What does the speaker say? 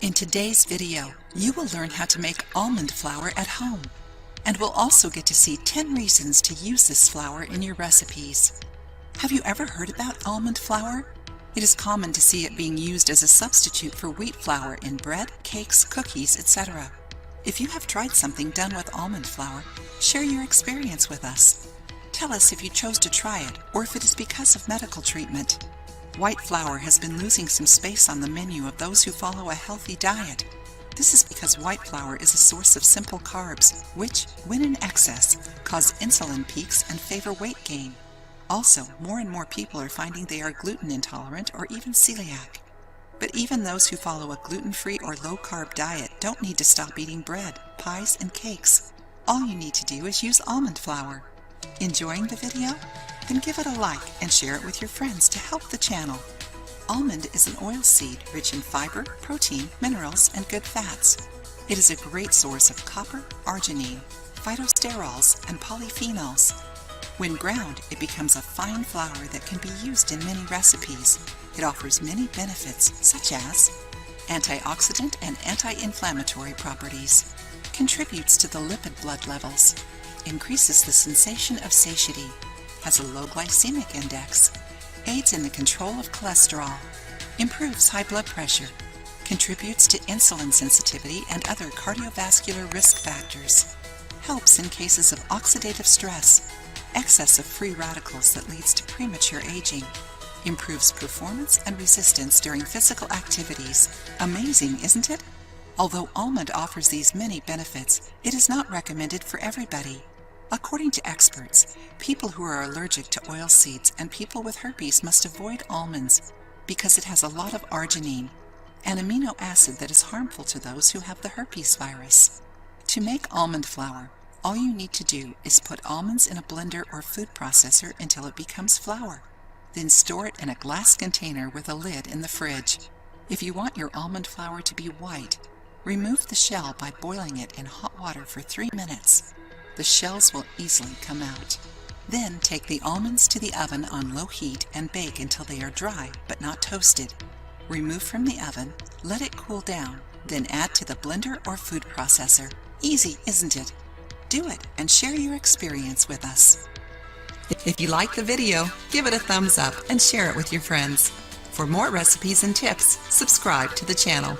In today's video, you will learn how to make almond flour at home, and we'll also get to see 10 reasons to use this flour in your recipes. Have you ever heard about almond flour? It is common to see it being used as a substitute for wheat flour in bread, cakes, cookies, etc. If you have tried something done with almond flour, share your experience with us. Tell us if you chose to try it or if it is because of medical treatment. White flour has been losing some space on the menu of those who follow a healthy diet. This is because white flour is a source of simple carbs, which, when in excess, cause insulin peaks and favor weight gain. Also, more and more people are finding they are gluten intolerant or even celiac. But even those who follow a gluten-free or low-carb diet don't need to stop eating bread, pies, and cakes. All you need to do is use almond flour. Enjoying the video? Then give it a like and share it with your friends to help the channel. Almond is an oil seed rich in fiber, protein, minerals, and good fats. It is a great source of copper, arginine, phytosterols, and polyphenols. When ground, it becomes a fine flour that can be used in many recipes. It offers many benefits such as antioxidant and anti-inflammatory properties, contributes to the lipid blood levels, increases the sensation of satiety, has a low glycemic index, aids in the control of cholesterol, improves high blood pressure, contributes to insulin sensitivity and other cardiovascular risk factors, helps in cases of oxidative stress, excess of free radicals that leads to premature aging, improves performance and resistance during physical activities. Amazing, isn't it? Although almond offers these many benefits, it is not recommended for everybody. According to experts, people who are allergic to oil seeds and people with herpes must avoid almonds because it has a lot of arginine, an amino acid that is harmful to those who have the herpes virus. To make almond flour, all you need to do is put almonds in a blender or food processor until it becomes flour. Then store it in a glass container with a lid in the fridge. If you want your almond flour to be white, remove the shell by boiling it in hot water for 3 minutes. The shells will easily come out. Then take the almonds to the oven on low heat and bake until they are dry but not toasted. Remove from the oven, let it cool down, then add to the blender or food processor. Easy, isn't it? Do it and share your experience with us. If you like the video, give it a thumbs up and share it with your friends. For more recipes and tips, subscribe to the channel.